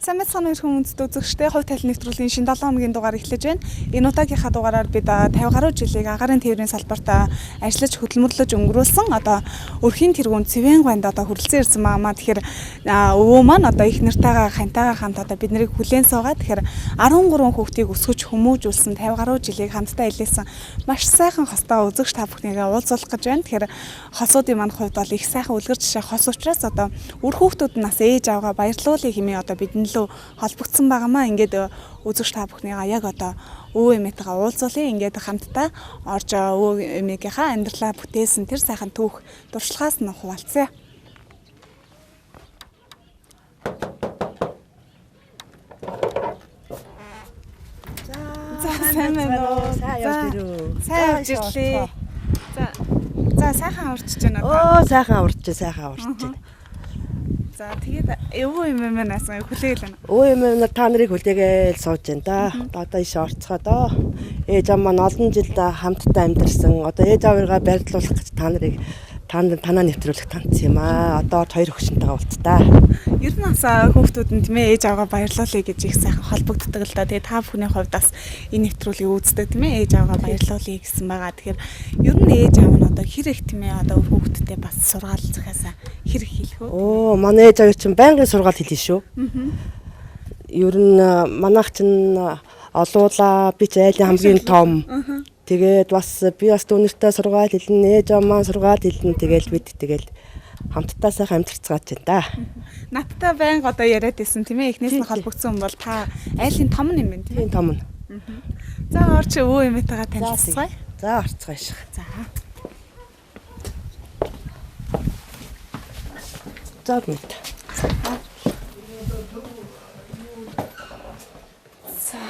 Сайн мэцхан хүмүүст үзэгчтэй хувь талын нэвтрүүлгийн шинэ 7 хоногийн дугаар эхлэж байна. Энэ удаагийнхаа дугаараар бид 50 гаруй жилийг агаарын тээврийн салбарт ажиллаж хөдөлмөрлөж өнгөрүүлсэн. Одоо өрхийн тэргүүн Цэвэн гуйнд хүрэлцэн ирсэн маамаа. Тэгэхээр өвөө маань одоо их нартайгаа хантайгаа хамт одоо бид нарыг хүлээн суугаад тэгэхээр 13 хүүхдийг өсгөж хүмүүжүүлсэн 50 гаруй жилийг хамтдаа илээсэн маш сайхан хостой үзэгч та бүхнийгээ уулзуулах гэж байна. Тэгэхээр хосуудын маань хувьд бол их сайхан үлгэр жишээ хос учраас одоо үр хүүхдүүд нас ээж авгаа баярлуулъя хэмээн одоо бидний лөө холбогдсон байгаамаа. Ингээд үзэгч та бүхнийгаа яг одоо өвөө эмээтэйгээ уулзуулъя. Ингээд хамтдаа орж өвөө эмээгийнхаа амьдралаа бүтээсэн тэр сайхан түүх дуршлагаас нь хуваалцъя. Сайн байна уу? Сайн явж ирлээ. За сайхан урчиж байна одоо. Сайхан урчиж. За тэгээд өвөө эмээ маань асан хүлээл байна. Өвөө эмээ та нарыг хүлээгээл сууж байна да. Одоо иш орцгоо доо. Ээж аав маань олон жил хамтдаа амьдарсан. Одоо ээж аваараа байрлуулах гэж танаа нэвтрүүлэх танцсан юм аа. Одоо хоёр хөгшинтэйгээ уулзтаа. Ер нь бас хүүхдүүд нь тийм ээ ээж аваагаа баярлуулъя гэж их сайхан холбогддог л да. Тэгээд та бүхний хувьд бас энэ нэвтрүүлгийг үздэг тийм ээ ээж аваагаа баярлуулъя гэсэн байгаа. Тэгэхээр ер нь ээж аав нь одоо хэр их тийм ээ одоо хүүхдтэй бас сургаал захиасаа хэр их хэлэх вэ? Манай ээж аваа чинь байнгын сургаал хэлнэ шүү. Ер нь манайх чинь олуула би ч айлын хамгийн том. Тэгээд бас би бас дүүнэртэй сургаал хэлнэ, ээж аваа маань сургаал хэлнэ. Тэгэл хамтдаа сайхан амьдарцгааж байна да. Надтай байнга одоо яриад байсан тийм ээ эхнээс нь холбогдсон хүн бол та айлын том юм байна тийм ээ. Том нь. За орч өвөө эмээтэйгээ танилцгаая. За орцгаая ших. За. За мэд. За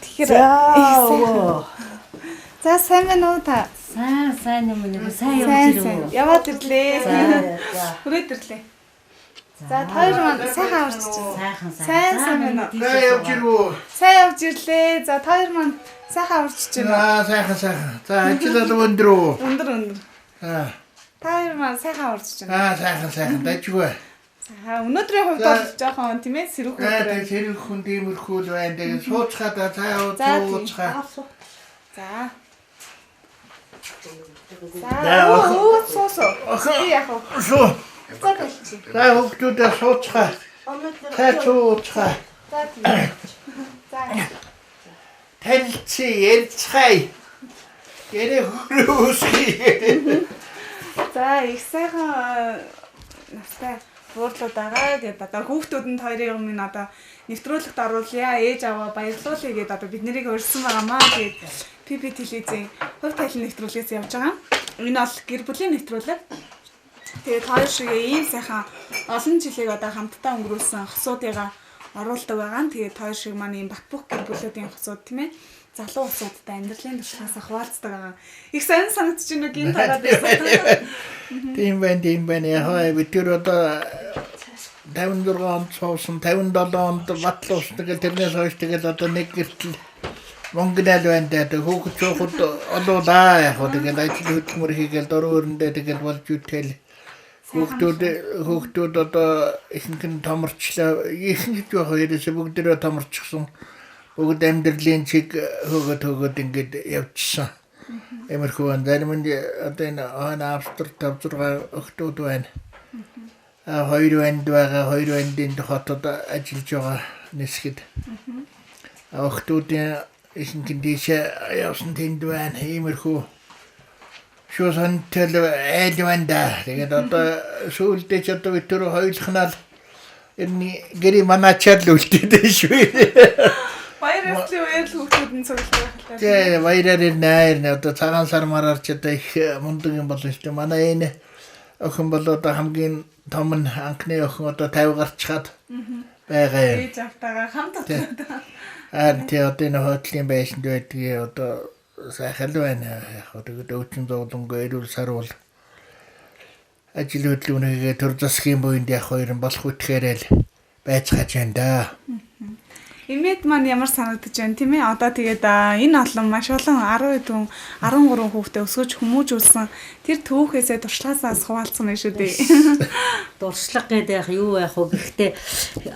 тэгэхээр За сайн байна уу та? Сайн юм уу? Сайн явж ирв. Яваад ирлээ. Хүрээд ирлээ. За хоёр маань сайхан аварч чинь. Сайн байна уу? Сайн явж ирв. Сайн явж ирлээ. За хоёр маань сайхан аварч чинь. Сайхан. За ажил өндөр үү? Өндөр. Та хоёр маань сайхан аварч чинь. Сайхан. Дажгүй. За өнөөдрийн хувьд бол жоохон тийм ээ сэрүүх өдөр. Сэрүүх хүн тиймэрхүү л байна. Тэгээд сууцгаад цаа ууцгаа. За. Би яг Суу. За хүүхдүүдээ сууцгаа. Цаа ууцгаа. За. Танилцъя, ярьцгаая. Гэрээ хөрөөсгий. За их сайхан настай буурлууд байгаа. Тэгээд одоо хүүхдүүдэнд хоёрын өмнө одоо нэвтрүүлэгт оруулъя. Ээж аваа баярлуулъя гэдээ одоо бид нарыг урьдсан байгаамаа. Тэгээд ПП телевизийн хувь талын нэвтрүүлгээс явж байгаа. Энэ бол гэр бүлийн нэвтрүүлэг. Тэгээд хоёр шиг ийм сайхан олон жилийг одоо хамтдаа өнгөрүүлсэн хосуудыгаа оруулдаг байгаа. Тэгээд хоёр шиг маань ийм Батбүх гэр бүлүүдийн хосууд тийм ээ. Залуу усуудтай амьдралын туршлагаас хуваалцдаг байгаа. Их сайн санагдаж байна уу гин тараад байсан. Тийм байна. Яг бид тэр одоо 56 онд суусан 57 онд батлал уусдаг. Тэрнээс хойш тэгэл одоо нэг гэртэл Монгол байна даа. Хүүхэд жоохот олоолаа яг тэгэл ажил хөдөлмөр хийгээл дөрөөрөндөө тэгэл болж үтэл хүүхдүүд одоо ихэнх нь томорчлаа. Ихэнх жоох хоёроос бүгдээрээ томорчихсон. Бүгд амьдралын чиг хөөгд ингээд явчихсан. Эмэрхүү зарим нь одоо энэ Австрид 5-6 охтууд байна. Хоёр бандын хотод ажиллаж байгаа нэсгэд. Охтуудын ихэнх нь дээшээ явсан тэнд байна. Иймэрхүү шүүсэнтэл айл байна да. Тэгээд одоо сүүлдээ ч одоо бид тэр хоёулахнаа энэ гэрээ манаачаар л үлдээдэ шүү. Баярлалаа хүүхдүүд нь цуглах байлаа. Тий, баяраар одоо цагаан сар мараар ч одоо их мундаг юм болно шүү дээ. Манай энэ охин бол одоо хамгийн том нь анхны охин одоо 50 гарчхаад байгаа юм. Ээж автагаа хамт татдаг. Тий одоо энэ хойтлын байшинд байдгийг одоо сайхан л байна. Яг одоо өвчин зовлонгүй эрүүл сарвал ажил хөдөлгөөнийгээ төр засгийн буйнд яг хоёр нь болох үтгэхээрэл байцгааж байна да. Имэд маань ямар санагдаж байна тийм ээ? Одоо тэгээд энэ олон маш олон 10 хүн 13 хүүхдээ өсгөж хүмүүжүүлсэн тэр түүхээсээ туршлагаасаа хуваалцсан байх шүү дээ. Дуршлаг гэдэг яг юу байх вэ? Гэхдээ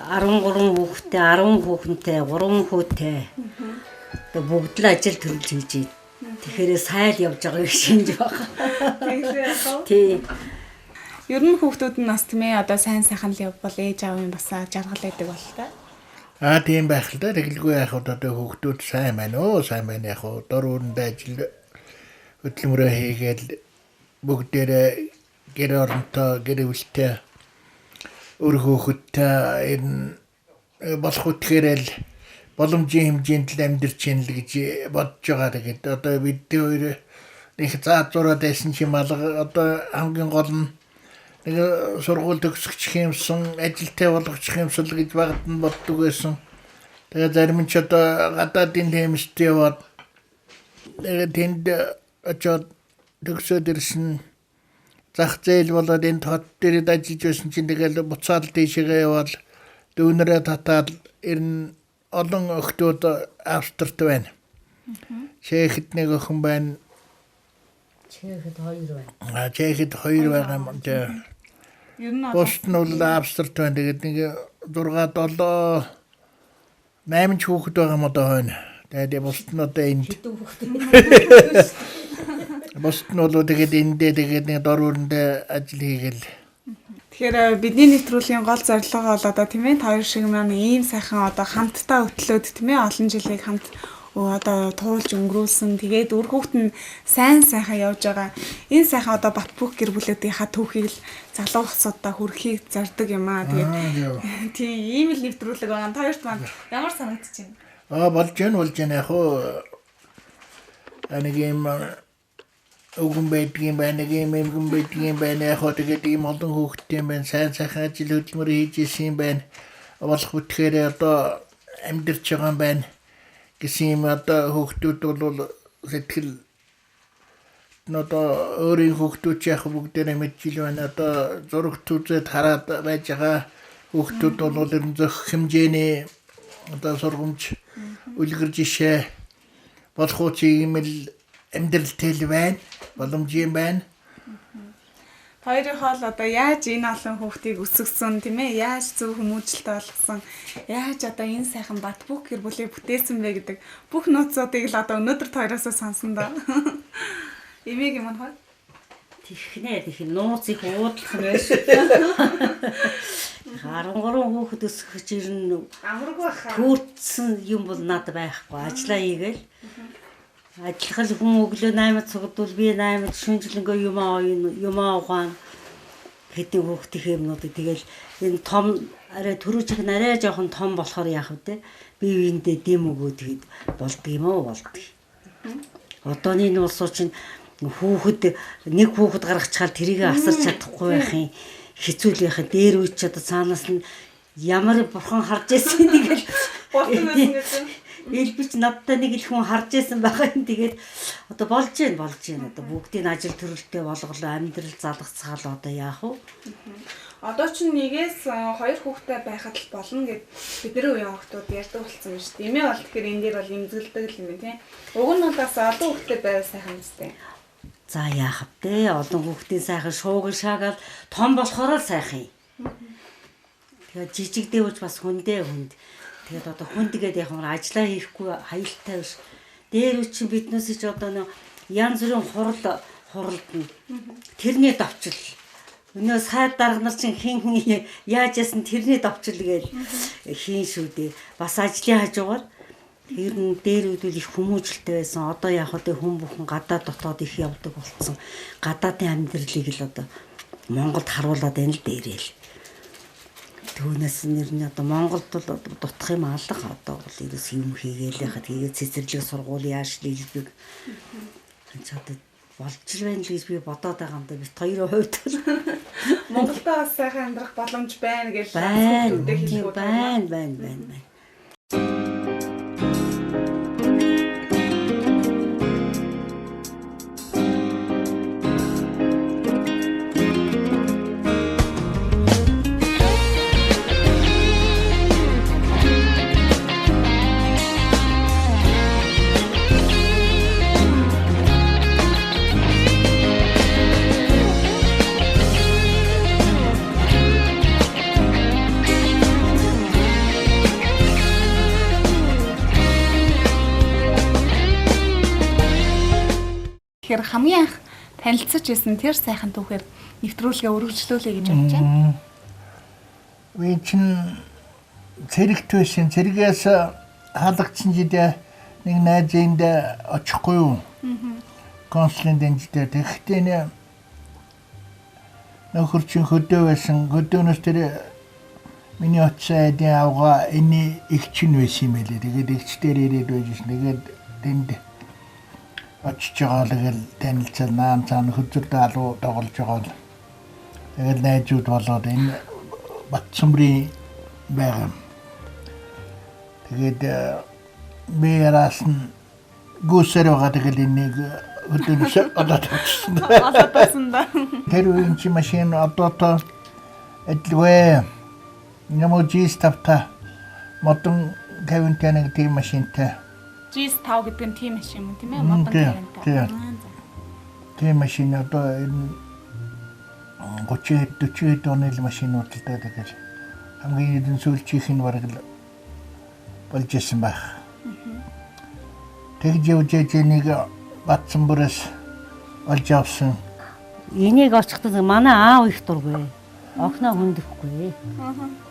13 хүүхдээ 10 хүүхэнтэй 3 хүүтэй. Тэгээ бүгд л ажил төрүүлж хийж байна. Тэгэхээр сайл явж байгааг шинж байгаа. Тий. Ер нь хүүхдүүд нь бас тийм ээ одоо сайн сайхан л явбал ээж аавын бас жаргал байдаг бол та. Тийм байх л да. Тэгэлгүй яг одоо хүүхдүүд сайн байна уу? Сайн байна яг уу. Дор үүрэнд ажил хөдөлмөрөө хийгээл бүгдээрээ гэр оронтой гэр бүлтэй өр хүүхэдтэй энэ болох үтгэрэл боломжийн хэмжээнд л амьдарч ийн л гэж бодож байгаа. Тэгээд одоо бид хоёр их заазураад байсан чим алга одоо хамгийн гол нь нэг сургууль төгсгөчих юмсан ажилтай болгочих юмсал гэж багт нь боддог байсан. Тэгээд зарим нь ч одоо гадаадын тэмцэлд яваад тэнд очоод төгсөөд ирсэн зах зээл болоод энэ хот дээр ажиллаж байсан чинь тэгэл буцаад тийшээ яваад дүүнэрээ татаад ирнэ. Олон охтууд Австрид байна. Чехэд нэг охин байна. Чехэд 2 байна. Чехэд 2 байгаа юм. Ер нь Босд нь бол Австрид байна. Тэгээд нэг 6 7 8 хүүхэд байгаа юм одоо хойно. Тэгээд босд нь одоо энд. Босд нь бол тэгээд эндээ тэгээд нэг дор үүрэндээ ажил хийгээл. Тэгэхээр бидний нэвтрүүлгийн гол зорилго бол одоо тийм ээ хоёр шиг маань ийм сайхан одоо хамтдаа өтлөөд тийм ээ олон жилийг хамт одоо туулж өнгөрүүлсэн. Тэгээд үр хүүхэд нь сайн сайхан явж байгаа. Энэ сайхан одоо Батбүх гэр бүлүүдийнхаа түүхийг л залуу хсуудаа хүрхийг зардаг юм аа. Тэгээд тийм ийм л нэвтрүүлэг байгаа. Хоёрт маань ямар санагдаж байна? Болж байна яг уу. Нэг юм өгөн байдгийн байна, эмгэн байдгийн байна. Яг хоо тэгээд ийм олон хүүхдтэй байна. Сайн сайхан ажил хөдөлмөр хийж исэн байна. Болох үтгэхээр одоо амьдарч байгаа юм байна. Гэсэн юм одоо хүүхдүүд бол сэтгэл одоо өөрийн хүүхдүүд яг бүгдээрээ мэдчихэл байна. Одоо зурагт үзээд хараад байж байгаа хүүхдүүд бол ер нь зөх хэмжээний одоо сургамж үлгэр жишээ болох юм л амьдралтай л байна. Боломжийн байна. Хоёрын хоол одоо яаж энэ олон хүүхдийг өсгсөн тийм ээ? Яаж зөв хүмүүжлэлтэй болгосон? Яаж одоо энэ сайхан Батбүх гэр бүлийг бүтээсэн бэ гэдэг бүх нууцуудыг л одоо өнөөдөр хоёроосоо сонсон доо. Эмээг юм аа. Тэхнээ нууцыг уудлах нь байж. 13 хүүхэд өсгөх ирнэ. Амаргүй хаа. Төрсөн юм бол надад байхгүй. Ажлаа хийгээл. Ажиллах хүн өглөө 8-д цугдвал би 8-д шүнжлэнгөө юм ухаан хэдийн хүүхдийн юмнуудыг тэгэл энэ том арай төрүүчиг нарай жоохон том болохоор яах вэ? Бие биендээ дэм өгөөд тэгэд болдго юм уу болдго. Одооний нуусуу чинь хүүхэд нэг хүүхэд гаргачаал тэрийг асарч чадахгүй байхын хэцүү л байхын дээр үуч одоо цаанаас нь ямар бурхан харж ирсэн тэгэл Элбич надтай нэг л хүн харж исэн байгаа юм. Тэгээд одоо болж байна. Одоо бүгдийн ажил төрөлтэй болголоо амьдрал залгацгаал одоо яах вэ? Одоо ч нэгээс 2 хүүхдтэй байхад л болно гэд бидний үеийн хүүхдүүд ярьдаг болсон юм шүү дээ. Эмээ бол тэгэхээр энэ дээр бол имзгэлдэг юм байна тийм. Уг нь бол бас олон хүүхдтэй байвал сайхан үстэй. За яах вэ? Олон хүүхдийн сайхан шууган шаагаал том болохоор л сайхан юм. Тэгээд жижиг дэвж бас хүндээ хүнд. Тэгээд одоо хүндгээд яг нь ажиллаа хийхгүй хаялттай биш. Дээр үе чинь биднээс ч одоо нэг янз бүрийн хуралдна. Тэрний давчил. Өнөө сайд дарга нар чинь хин яаж яасан тэрний давчил гээл хийн шүү дээ. Бас ажлын хажуугаар тэр нь дээр үдэл их хүмүүжлтэй байсан. Одоо яг одоо хүн бүхэн гадаад дотоод их явдаг болцсон. Гадаадын амьдралыг л одоо Монголд харуулад байна л дээрэл. Түүнээс нэр нь одоо Монголд бол дутах юм алга одоо бол ерөөс юм хийгээл яхад хийгээд цэцэрлэг сургууль яаж хийлдэг. Энд одоо болж л байна л гэж би бодоод байгаа юм да. Бит хоёрын хувьд Монголда бас сайхан амьдрах боломж байна гэж хүүхдүүдэд хэлэх байна. хамгийн анх танилцаж байсан тэр сайхан түүхээр нэвтрүүлгээ өргөжлүүлээ гэж бодож байна. Би чинь цэрэгт байсан. Цэргээс халагдсан жидээ нэг найзынд очихгүй юу? Консулын дэнжтэй. Тэгэхдээ нөхөр чинь хөдөө байсан. Хөдөөнөөс тэр миний отцоо эдийн авгаа энэ их чинь байсан юм байлээ. Тэгээд ихч дээр ирээд байж шин. Тэгээд тэнд очиж байгаа л гэл танилцал наан цаана хөзөр даалуу тоглож байгаа л. Тэгээд найзууд болоод энэ Батсумрын байгаа. Тэгээд би яасан гүсэр байгаа тэгэл энийг хөдөлгөөс одоо тавьчихсан. Одоо тасан да. Тэр үеийн чи машин одоо эдлвэ нэможис тавта модон кавинтэнэг тийм машинтай. GS5 гэдэг нь тийм машин юм тийм ээ? Модон тийм. Тийм машин одоо энэ 30-40 оны машинууд л байдаг. Хамгийн эдэн сүүлчийнх нь бараг л болж исэн байх. Тэгж явж нэг Батсумбараас олж авсан. Энийг очихдаа манай аав их дургүй. Огноо хүндэхгүй.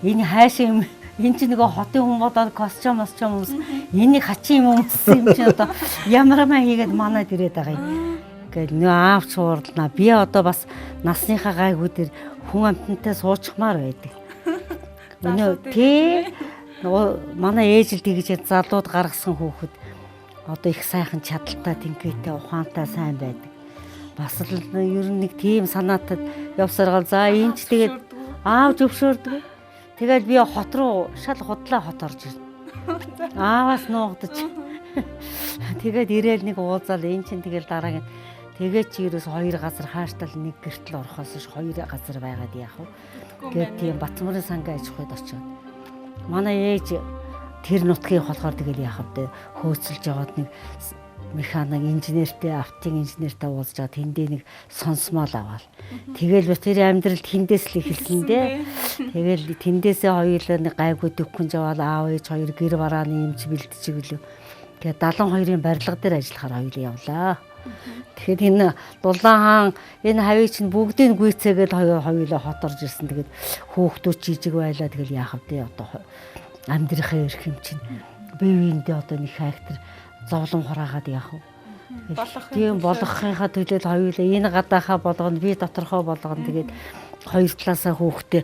Энэ хайшаа юм. Энэ чинь нөгөө хотын хүн бодоод костюм хүмүүс энийг хачин юм өмссөн юм чинь одоо ямармаа хийгээд манад ирээд байгаа юм. Гэтэл нөө аав чуурлнаа. Би одоо бас насныхаа гайгүй дээр хүн амтантай суучмаар байдаг. Өнөө тий нөгөө манай ээж л тэгж залууд гаргасан хүүхэд одоо их сайхан чадaltaй тэнхээтэй ухаантай сайн байдаг. Бас л ер нь нэг тийм санаатай явсаргал за энэ ч тэгээд аав зөвшөөрдөг. Тэгээд би хот руу шал худлаа хот орж ирнэ. Ааваас нуугдаж. Тэгээд ирээл нэг уулзаал энэ чинь тэгэл дараагийн тэгээд чи ерөөс хоёр газар хааштай л нэг гэртэл орохоос ш хоёр газар байгаад яах вэ? Тэгээд тийм Батсумрын сангийн аж ахуйд очиод манай ээж тэр нутгийн болохоор тэгэл яах вэ? Хөөцөлж яваад нэг механик инженертэй автын инженертэй уулзаад тэндээ нэг сонсмол аваад тэгэл би тэр амьдрал тэндээс л эхэлсэн дээ. Тэгэл тэндээсээ хоёулаа нэг гайгүй дөхөн жаваад аав ээж хоёр гэр барааны юмч бэлтжиг лөө. Тэгээд 72-ын барилга дээр ажиллахаар хоёулаа явлаа. Тэгэхэд энэ Дулаан хаан энэ хавийг чинь бүгдийг гүйцээгээд хоёулаа хот орж ирсэн. Тэгээд хөөхтүүд жижиг байлаа тэгэл яах вэ одоо амьдрахын эрх юм чинь бивэндээ одоо нэг хайхтар зовлон хураагаад яах вэ? Тийм болгохынхаа төлөө хоёулаа энэ гадаахаа болгоно би доторхоо болгоно тэгээд хоёр талаасаа хөөхтэй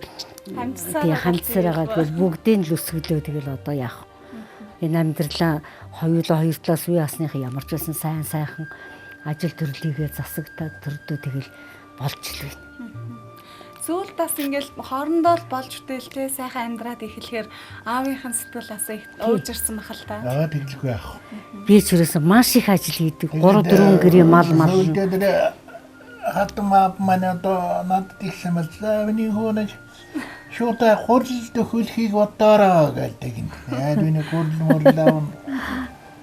хамтсаар байгаа тэгээд бүгдийг л өсгөлөө тэгэл одоо яах вэ? Энэ амьдралаа хоёулаа хоёр талаас үе асныхаа ямар ч байсан сайн сайхан ажил төрлийгээ засагтаад төрдөө тэгэл болж л байна. Сүүлд бас ингээл хоорондоо л болж бүтээлтэй сайхан амьдраад эхлэхээр аавынхын сэтгэл бас их уужирсан бахал та. Тэглэхгүй яах вэ? Би ч ерөөсөө маш их ажил хийдэг. 3-4 гэрээ мал. Тэгээд хатан мап манай одоо надад их самалцаа миний хөөнөж шуута хуралд хөлхийг бодоороо гэдэг юм. Миний хурал мөрлөө.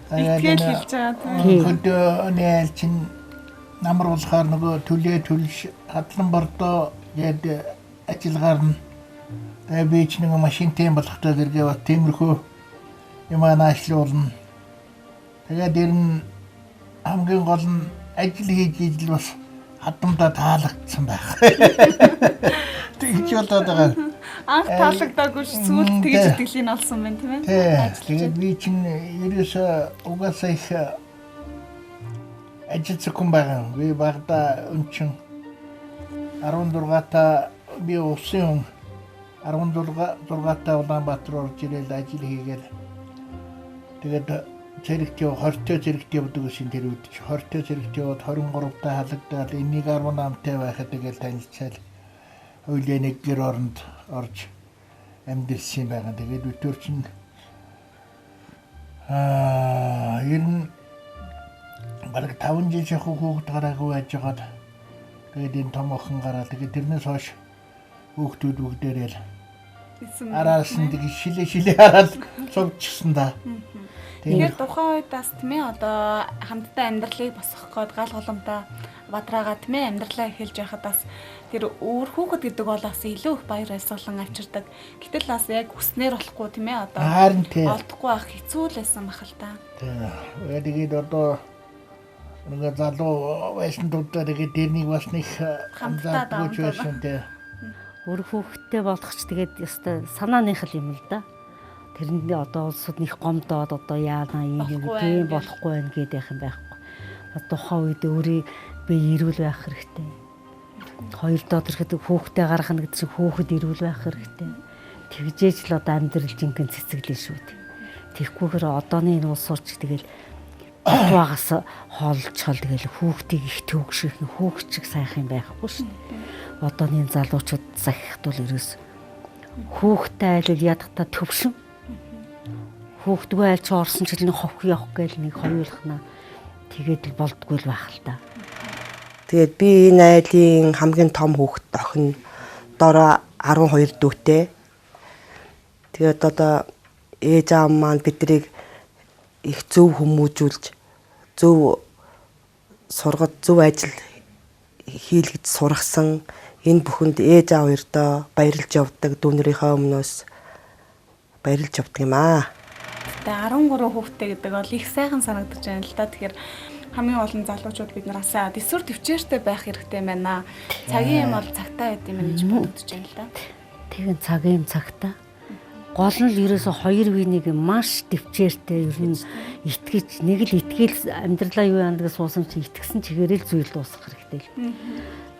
Итгэл хэлж байгаа. Хөдөө нээлчин намар болохоор нөгөө төлөө төлш хадлан бордоо яд ажиллагаар нь би ч нэг машинтай болохтой зэрэг бат тиймэрхүү юм аашруулна. Тэгээд ер нь хамгийн гол нь ажил хийж л бас хадамдаа таалагдсан байх. Тэгж болоод байгаа. Анх таалагдаагүй ш сүүлд тэгж итгэлийн олсон байна тийм ээ. Тэгээд би чинь ерөөсөө угаасаа их ажилтсан байгаа. Би багада өнчин 16-та би усын 16-та Улаанбаатар орж ирэл ажил хийгээл тэгээд зэрэгтэй 20-той зэрэгтэй явдаг гэсэн тэр үед 20-той зэрэгтэй яваад 23-та халагдаад энийг 18-тай байхад тэгэл танилцал хоёулаа нэг гэр оронд орж амьдэрсэн байгаа. Тэгээд өтөр чинь ер нь бараг 5 жил шахуу хүүхэд гараагүй ажгаад тэгээд энэ том охин гараад тэгээд тэрнээс хойш хүүхдүүд бүгдээрээ л араас нь тэг шилээ хараад цогцсон да. Тэгэхээр тухайн үед бас тийм ээ одоо хамтдаа амьдралыг босгох гээд гал голомтой бадраагаа тийм ээ амьдралаа эхэлж байхад бас тэр өөр хүүхэд гэдэг бол бас илүү их баяр баясгалан авчирдаг. Гэтэл бас яг хүснээр болохгүй тийм ээ одоо олдохгүй байх хэцүү л байсан бахал та. Тэгээд одоо Нэг залуу байсан тулдаа тэгээд тэрнийг бас нэг хамтдаггүй ч байсан тий. Өр хүүхдтэй болох ч тэгээд ёстой санааных л юм л да. Тэрэндээ одоо улсууд них гомдоод одоо яана юм тийм болохгүй байх гэдэг юм байхгүй. Тухайн үед өөрийг би ирүүл байх хэрэгтэй. Хоёр доод ирэхэд хүүхдээ гаргах гэдэг чинь хүүхэд ирүүл байх хэрэгтэй. Тэгжээж л одоо амьдрал жинхэнэ цэцэглэн шүү дээ. Тэгхгүйгээр одооны энэ улс орч тэгэл багаас хоолчхол тэгэл хүүхдийг их төвөгших хүүхчиг сайхан байхгүй шүү дээ. Одооны залуучууд захихд бол ерөөс хүүхдтэй айлал ядахта төвшин. Хүүхдгүй айлч орсон ч л ховх явах гээл нэг хоёулахна. Тэгээд л болдгүй л байх л та. Тэгээд би энэ айлын хамгийн том хүүхэд охин дороо 12 дүүтэй. Тэгээд одоо ээж аав маань биднийг их зөв хүмүүжүүлж зөв сургад зөв ажил хийлгэж сургасан энэ бүхэнд ээж аав хоёрдоо баярлж явдаг дүүнэрийнхээ өмнөөс баярлж явдаг юм аа. Тэгээ 13 хүүхэдтэй гэдэг бол их сайхан санагдаж байна л да. Тэгэхээр хамгийн олон залуучууд бид нараас дэсвэр төвчээртэй байх хэрэгтэй байна. Цагийн юм бол цагтаа байд юм гэж бодож байна л да. Тэгэн цагийн цагтаа. Гол нь л ерөөсө хоёр үеийг маш төвчээртэй ер нь итгэж нэг л итгэл амьдралаа юу яандгаас суусан чи итгэсэн чигээрэл зүйл дуусгах хэрэгтэй л.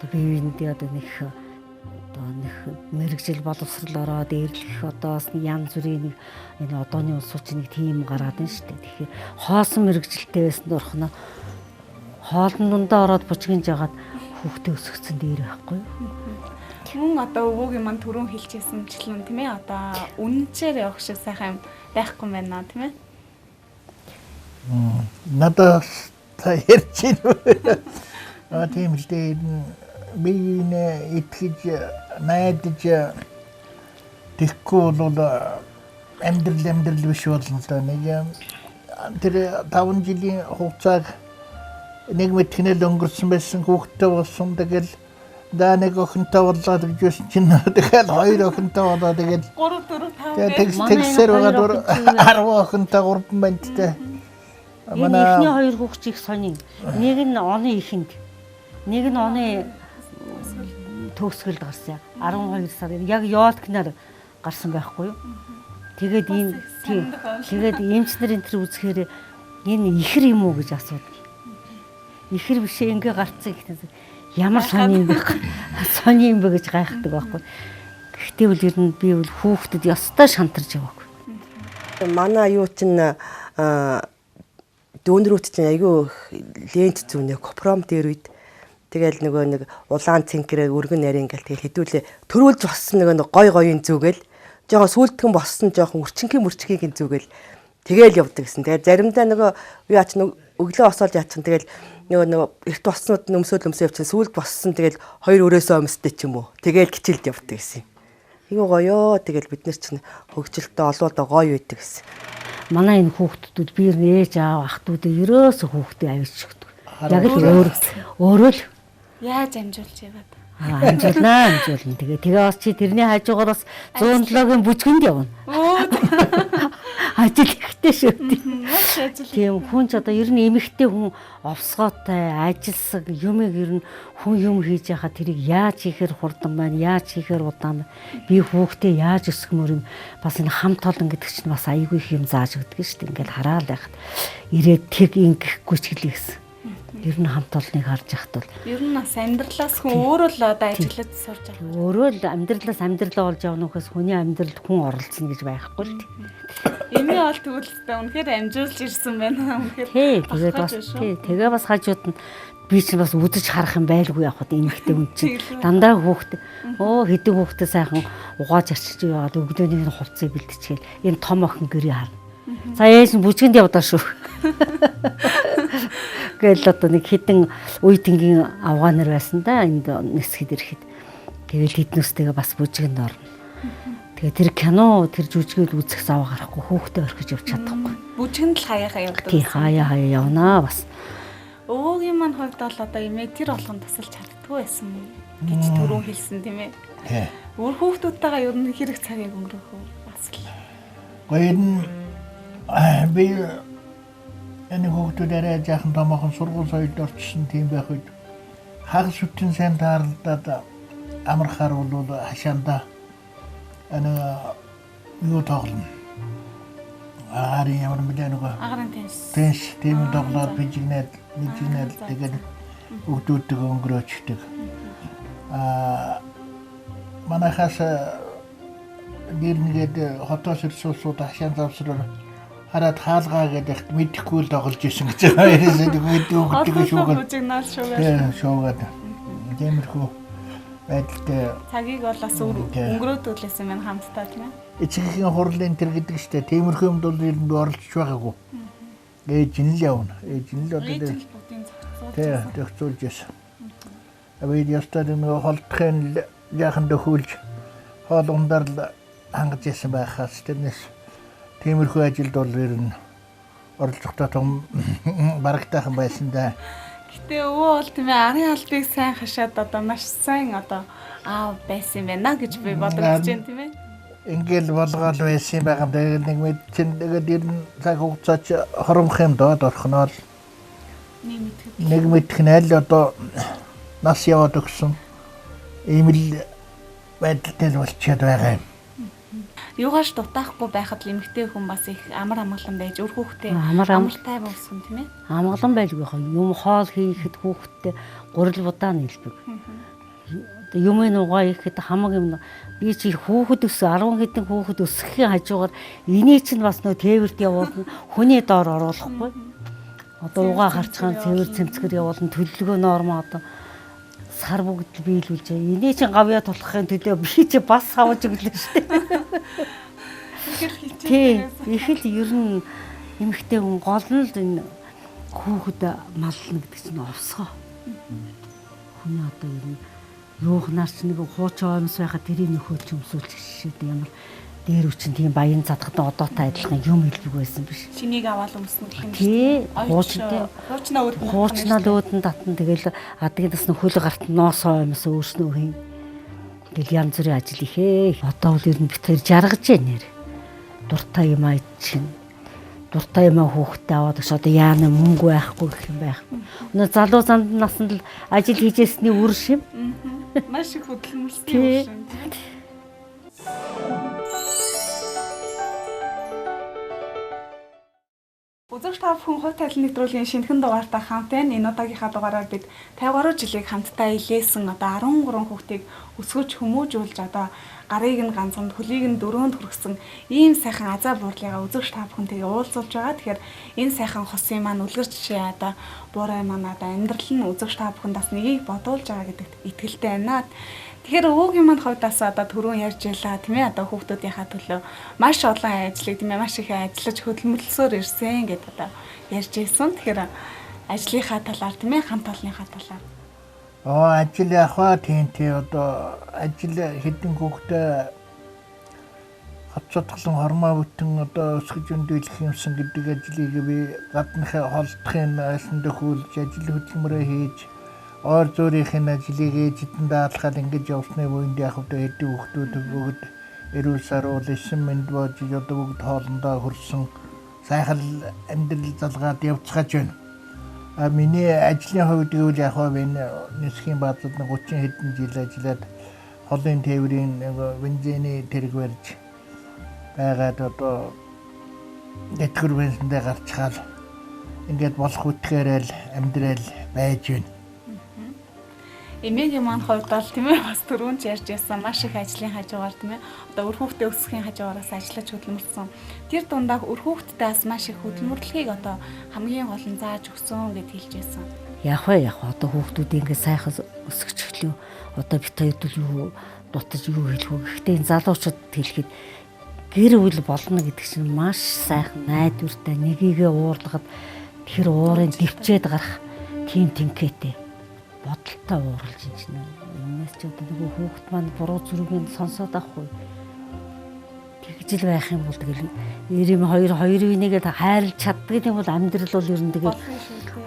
Одоо биеиндээ одоо нэг мэрэгжил боловсрал ороод эрлэх одоос янз бүрийн нэг энэ одооны улсууч нэг тийм гараад байна шүү дээ. Тэгэхээр хоосон мэрэгжилтэй байсан дурхна хоолн дундаа ороод бужигнж жагаад хүүхдээ өсгцэн дээр байхгүй юу? Мөн одоо өвөөгийн мань түрүүн хэлчихсэнчлэн тийм ээ одоо үнэнчээр явах шиг сайхан байхгүй байна тийм ээ. Надад ярьж байна. Тийм л дээ би нэ итгэж найдаж тэгэхгүй бол амьдрал биш болно та нэг тэр 5 жилийн хугацааг нэг мэтгэнэл өнгөрсөн байсан хүүхдтэй болсон тэгэл нэг охинтой болоод гэж чинь тэгэл хоёр охинтой болоод тэгэл 3 4 5 тэгсэр байгаа 10 охинтой 3 банттай. Манай эхний хоёр хүүхд их сонин. Нэг нь оны ихэнд, нэг нь оны төгсгөлд гарсан. 12 сар яг ёолкнаар гарсан байхгүй юу? Тэгээд ийм тэгээд эмч нарын тэр үзэхээр энэ ихэр юм уу гэж асуудаг. Ихэр бишээ ингээ гарцсан гэхээс ямар сони юм бэ? Сони юм бэ гэж гайхдаг байхгүй. Гэхдээ бол ер нь би бол хүүхдэд ёстой шантарч яваагүй. Манай юу чинь дүүнрүүд чинь айгүй лент зүүнэ копром дээр үед тэгэл нөгөө нэг улаан цэнкрээ өргөн нарийн гэл тэгэл хэдүүлээ төрүүлж боссон нөгөө гой гоёын зүгэл жоохон сүултгэн боссон жоохон мөрчгийн зүгэл тэгэл явдаг гэсэн. Тэгээд заримдаа нөгөө юу яач өглөө осоолж яачихсан тэгэл нөгөө эрт боснууд өмсөөл явчихсан сүулт боссон тэгэл хоёр өрөөсөө өмсдэй ч юм уу. Тэгэл гिचэлд явдаг гэсэн. Айгүй гоёо тэгэл бид нар чинь хөгжилтөө олоодоо гоё үйдэг гэсэн. Манай энэ хүүхдүүд би ээж аав ах トゥ дэ ерөөсө хүүхдээ авчирчдаг. Яг л өөрөө л яаж амжуулж яваад. Амжуулна. Тэгээ бас чи тэрний хажуугаар бас 107-гийн бүжгэнд явна. Ажил ихтэй шүү. Тийм хүн ч одоо ер нь эмэгтэй хүн овсгоотой ажилсаг юмыг ер нь хүн юм хийж яхаа тэрийг яаж хийхээр хурдан байна, яаж хийхээр удаан байна. Би хүүхдээ яаж өсгөмөр юм бас энэ хамт олон гэдэг чинь бас айгүй их юм зааж өгдөг шүү дээ. Ингээл хараал байхад ирээд тэг ингэхгүй ч гэлээ гэсэн. Ер нь хамт олныг харж яхад бол ер нь бас амьдралаас хүн өөрөө л одоо ажиллаж сурж байгаа. Өөрөө л амьдралаа олж явна гэхээс хүний амьдралд хүн оролцсон гэж байхгүй л тийм. Эми бол төгөлтэй үнэхээр амжуулж ирсэн байна. Үнэхээр тэгээ бас хажууд нь би чинь бас үдэж харах юм байлгүй явахад эмэгтэй хүн чинь дандаа хүүхдээ хэдэн хүүхдээ сайхан угааж арчиж яваад өглөөний хувцсыг бэлтчихээл энэ том охин гэрээ харна. За ээж нь бүжгэнд явдаа шүү. Гэтэл одоо нэг хідэн үе тэнгийн авгаанаар байсан да энд нэсгэд ирэхэд. Тэгээд тэднүүстэйгээ бас бүжгэнд орно. Тэгээд тэр кино тэр жүжигийг үзэх зав гарахгүй хүүхдээ орхиж явж чадахгүй. Бүжгэнд л хаяахаа явдаг. Тий хаяа явнаа бас. Өвөөгийн маань хувьд бол одоо имээ тэр болгон тусалж чаддгүй байсан гэж түрүүн хэлсэн тийм ээ. Өөр хүүхдүүдтэйгээ ер нь хэрэг цагийг өнгөрөөх үү бас л. Гойн би энэ хүүхдүүдээрээ жаахан томоохон сургууль соёлд орчихсон тийм байх үед хагас үтэн сайн таарлаад амархаар бол хашаанда юу тоглоно. Аарын ямар мэдээ нөгөө Агарын тенс. тенс тийм тоглоод бижигнээд тэгээд хүүхдүүдтэйг өнгөрөөчдөг. Манайхаас нэрнгээд хотоос ирсүүлсүүд хашаан завсраар хараад хаалгаа гэдэг мэдэхгүй л тоглож исэн гэж байгаа. Ерөөсөө мэдээ хүүхдтэйг шуугаад. Хожигнал шуугаад. Шуугаад. Тиймэрхүү байдалтай Цагийг бол бас өнгөрөөд үлээсэн маань хамтдаа тийм ээ. эцгийн хурлын тэр гэдэг штэ тиймэрхүү юмд бол ер нь оролцож байгаагүй. Ээж нь л явна. Ээж нь л одоо Будын зохицуулж. тий зохицуулж яасан. Авид ястад нэг холдохын яахан дөхүүлж хоолундаар л хангаж яасан байхаас тэрнээс тиймэрхүү ажилд бол ер нь оролцохдоо том барагтайхан байсан да. Гэтэ өвөө бол тийм ээ арын албыг сайн хашаад одоо маш сайн одоо аав байсан юм байна гэж би бодож байна тийм ээ. Ингээл болгоол байсан байгаа юм. Тэгээд нэг мэд чин тэгээд ер нь цаг хугацаач хоромх юм доод орхноор нэг мэдх нь аль одоо нас яваад өгсөн ийм л байдалтай болчиход байгаа юм. Юугаарч дутаахгүй байхад л эмэгтэй хүн бас их амар амгалан байж өр хүүхдээ Амгалтай болсон тийм ээ. Амгалан байлгүй хаа. Юм хоол хийхэд хүүхдтэй гурил будаа нэлбэг. Юм нугаа ихэд хамаг юм. Би чи хүүхэд өс 10 хэдэн хүүхэд өсөхийн хажуугаар эний чинь бас нөө тээвэрт явуулна. Хүний доор оруулахгүй. Одоо угаа харцгаан цэвэр цэмцгэр явуулна. Төлөлгөө норм одоо сар бүгд биелүүлж. Эний чинь гавья тулахын төлөө би чи бас хавж өглөө штэ. Тий, их л ер нь эмэгтэй хүн гол нь л энэ хүүхэд мална гэдэг чинь овсгоо. Хүний одоо ер нь юухнаар ч нэг хуучин оймс байхад тэрийг нөхөж өмсүүлж шишээд ямар дээр үчин тийм баян задахтан одоотой адилхан юм хэлбэг байсан биш. Чинийг аваад өмснө гэх юм шиг. Тий, хуучинтай. Хуучнаа өөд нь. Хуучнаа өөдөн татна тэгэл адгийн тасны хөл гарт ноос оймс өөрснөө хийн. Тэгэл янз бүрийн ажил ихээ. Одоо бол ер нь битэр жаргаж байна нэр. Дуртай юм аа чинь. Дуртай юм аа хүүхдээ аваад ш одоо яана мөнгө байхгүй гэх юм байх. Өнөө залуу занд насанд л ажил хийжсэний үр шим. Маш их хөдөлмөрлөлтийн үр шим. Үзэгч та бүхэн хувь тавилан нэвтрүүлгийн шинэхэн дугаартай хамт байна. Энэ удаагийнхаа дугаараар бид 50 гаруй жилийг хамтдаа илээсэн одоо 13 хүүхдийг өсгөж хүмүүжүүлж одоо гарыг нь ганцанд хөлийг нь дөрөөнд хүргэсэн ийм сайхан азаа буурлыгаа үзэгч та бүхэнтэйгээ уулзуулж байгаа. Тэгэхээр энэ сайхан хосын маань үлгэр жишээ одоо буурай маань одоо амьдрал нь үзэгч та бүхэнд бас нэгийг бодуулж байгаа гэдэгт итгэлтэй байна. Тэгэхээр өвөгийн маань хувьдаас одоо түрүүн ярьж ялаа тийм ээ одоо хүүхдүүдийнхаа төлөө маш олон ажлыг тийм ээ маш их ажиллаж хөдөлмөрлсөөр ирсэн гэдээ одоо ярьж ирсэн. Тэгэхээр ажлынхаа талаар тийм ээ хамт олонныхаа талаар. Ажил яхаа тийм одоо ажил хэдэн хүүхдээ хаццотлон хормоо бүтэн одоо өсгөж өндүүлэх юмсан гэдэг ажлыг би гадныхаа холдохын айсан дөхүүлж ажил хөдөлмөрөө хийж ор зүрийн ажлыг ээжтэн даалгахад ингэж явсны үеинд яг одоо хэдэн хүүхдүүд бүгд эрүүл саруул ишин мэнд бож одоо бүгд хоолндоо хөрсөн сайхан амьдрал залгаад явцгааж байна. Миний ажлын хувьд гэвэл яг би нисхийн баазад 30 хэдэн жил ажиллаад холын тээврийн бензиний тэрэг барьж байгаад одоо дэтгэр бензиндээ гарчхаад ингээд болох үтгэрэл амьдрал байж байна. Эмээгийн маань хувьд бол тийм ээ бас түрүүн ч ярьж байсан маш их ажлын хажуугаар тийм ээ одоо өр хүүхдээ өсгөхийн хажуугараас ажиллаж хөдөлмөрлсөн. Тэр дундаа өр хүүхдтэй бас маш их хөдөлмөрлөхийг одоо хамгийн гол нь зааж өгсөн гэд хэлж байсан. Яг одоо хүүхдүүд ингээд сайхан өсгөж эхлэв. Одоо бит хоёрд юу дутаж юу хэлэх вэ? Гэхдээ энэ залуучууд хэлэхэд гэр бүл болно гэдэг чинь маш сайхан найдвартай нэгийгээ уурлагад тэр уурын дэвчээд гарах тийм тэнхээтэй. Бодолтой ууралж чинь энэс ч одоо нөгөө хүүхд маань буруу зүргийг сонсоод авахгүй тэгж л байх юм бол тэгэл 92 нэгээд хайрлж чаддаг юм бол амьдрал бол ер нь тэгэл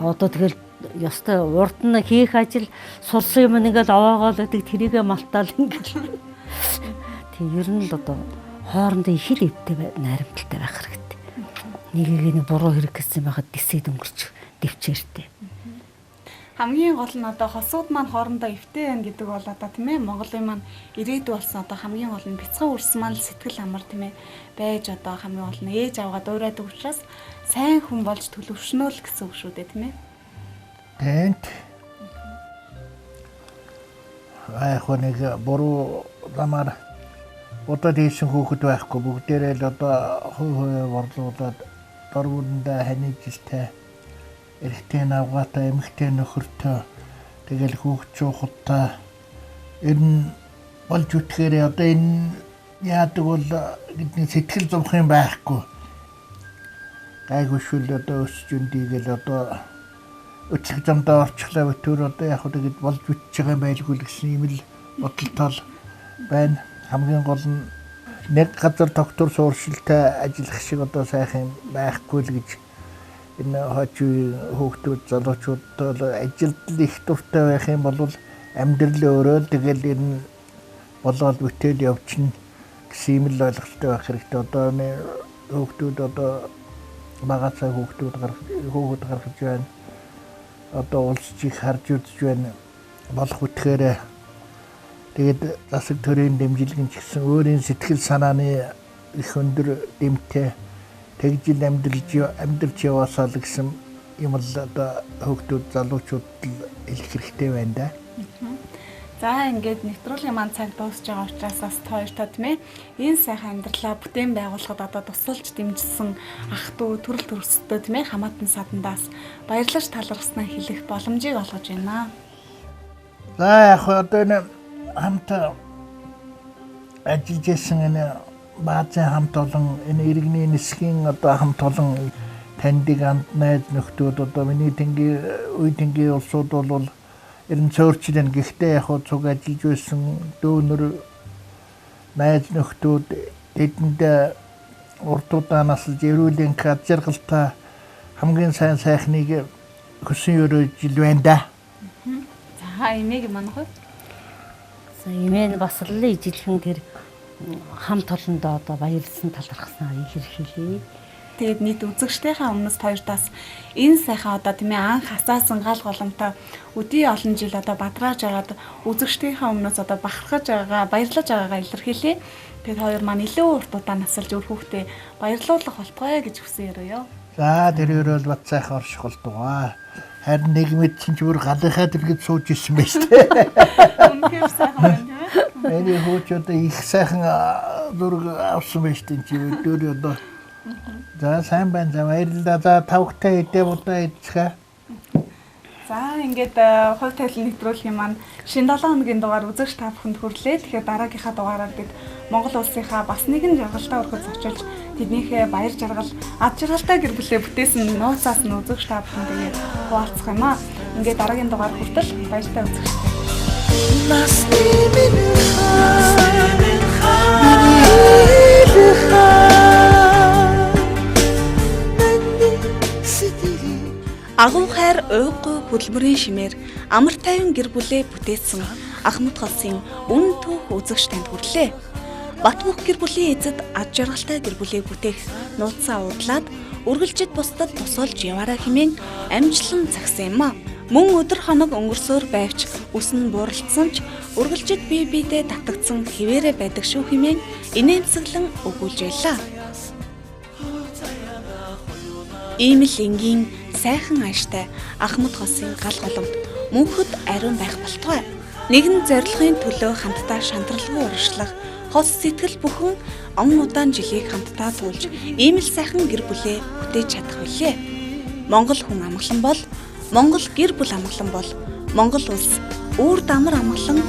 одоо тэгэл ёстой урд нь хийх ажил сурсан юм нэгээл овоогоол гэдэг тэрийгэ малтаал ингээл тэг ер нь л одоо хоорондоо их л эвтэй найрамдалтай байх хэрэгтэй. нэг буруу хэрэг гэсэн байхад дисээд өнгөрч дэвчээртэй. Хамгийн гол нь одоо хосууд маань хоорондоо эвтэй байна гэдэг бол одоо тийм ээ Монголын маань ирээдүй болсон одоо хамгийн гол нь бяцхан үрс маань сэтгэл амар тийм ээ байж одоо хамгийн гол нь ээж аваад уурайдаг учраас сайн хүн болж төлөвшнө л гэсэн үг шүү дээ тийм ээ. Тэнт. Хоног буруу замаар одоо дээсэн хүүхэд байхгүй бүгдээрээ л одоо хөө борлуулаад дөрвөндөө ханижилтэй эрэгтэй навгаатай эмэгтэй нөхөртэй тэгэл хүүхд чуухтай энэ болж үтгэхээр одоо энэ яадаг бол бидний сэтгэл зовх юм байхгүй гайгүйшүүл одоо өсч үндийгэл одоо өчиг замдаа орчлоо битүүр одоо яг үгээд болж үтж байгаа байлгүй л гэсэн юм л бодолтой байна. Хамгийн гол нь нэг газар доктор сууршилтай ажиллах шиг одоо сайхан байхгүй л гэж энэ хожим хүүхдүүд залуучууд ажилд их дуртай байх юм бол амьдрал өөрөө тэгэл энэ болоод бүтээл явчихна гэсэн юм л ойлголттой байх хэрэгтэй. Одоо මේ хүүхдүүд одоо багацаа хүүхдүүд гаргаж байна. Одоо улсчийг харж үзэж байна. Болох үтгэхээр тэгээд засаг төрийн дэмжлэгэн ч гэсэн өөрийн сэтгэл санааны их өндөр дэмтэй тэгжил амьдрж яваасаа л гэсэн юм л одоо хүүхдүүд залуучууд хэлэх хэрэгтэй байна да. За ингээд нэвтрүүлгийн маань цаг дуусж байгаа учраас бас хоёртоо тийм ээ энэ сайхан амьдралаа бүтээн байгуулахад одоо тусалж дэмжсэн ах トゥ төрөл төрөстэй тийм ээ хамаатан садандаас баярлаж талархснаа хэлэх боломжийг олгож байна. За яг одоо энэ хамт ажиллаж исэн энэ баазын хамт олон энэ иргэний нисхийн одоо хамт олон таньдаг найз нөхдүүд одоо миний үе тэнгийн улсууд бол ерэн цөөрчлэн гэхдээ яг цуг ажиллаж байсан дүүнэр найз нөхдүүд тэдэнд урдуудаа насалж эрүүлийн ажиргалтай хамгийн сайн сайхныг хөсөн өрөөж ил байна да. За энийг манайх. За имэн бас л ижилхэн тэр хамт олондоо одоо баярлсан талархснаа илэрхийлье. Тэгээд нийт үзэгчдийнхээ өмнөөс хоёртаас энэ сайхан одоо тийм ээ анх хасаасан гал голомтой өдий олон жил одоо бадрааж агаад үзэгчдийнхээ өмнөөс одоо бахархаж байгаа баярлаж байгаагаа илэрхийлье. Тэгээд хоёр маань илүү урт удаа насалж өр хүүхдээ баярлуулах болтугай гэж хүсэн яруу. За тэр өрөөл бат сайхан орших болтугай. Харин нэг мэдсэн ч бүр галынхаа дэлгэд сууж исэн байж тээ. Үнэхээр сайхан байна тийм ээ. Эний хөөч одоо их сайхан зураг авсан байж тээ чи өдөр одоо. За сайн байна. За баярлалаа. За тавхтай хэдээ удаа идчихэ. За ингээд хувь тавилан нэвтрүүлгийн маань шинэ 7 хоногийн дугаар үзэгч та бүхэнд хүрлээ. Тэгэхээр дараагийнхаа дугаараар бид Монгол улсынхаа бас нэгэн жаргалтай өргөц очилж тэднийхээ баяр жаргал, ад жаргалтай гэр бүлээ бүтээсэн нууцаас нь үзэгч та бүхэндээ хуваалцах юм аа. Ингээд дараагийн дугаар хүртэл баяртай үзэгчтэй. Агуу хайр уйггүй хөдөлмөрийн шимээр амар тайван гэр бүлээ бүтээсэн Ахмад холсын үнэн түүх үзэгч танд хүрлээ. Батбөх гэр бүлийн эзэд ад жаргалтай гэр бүлээ бүтээх нууцаа удлаад үргэлжид бусдад тусалж яваарай хэмээн амжилан цагсан юм а. Мөн өдөр хоног өнгөрсөөр байвч үс нь бууралдсан ч үргэлжид бие биедээ татагдсан хിവэрэ байдаг шүү хэмээн инээмсэглэн өгүүлж байлаа. Ийм л энгийн сайхан ааштай Ахмад холсын гал голомт мөнхөд ариун байх болтугай. Нэгэн зорилгын төлөө хамтдаа шантралгүй урагшлах хос сэтгэл бүхэн он удаан жилийг хамтдаа туулж ийм л сайхан гэр бүлээ бүтээж чадах билээ. Монгол хүн амгалан бол, Монгол гэр бүл амгалан бол, Монгол улс үүр дамар амгалан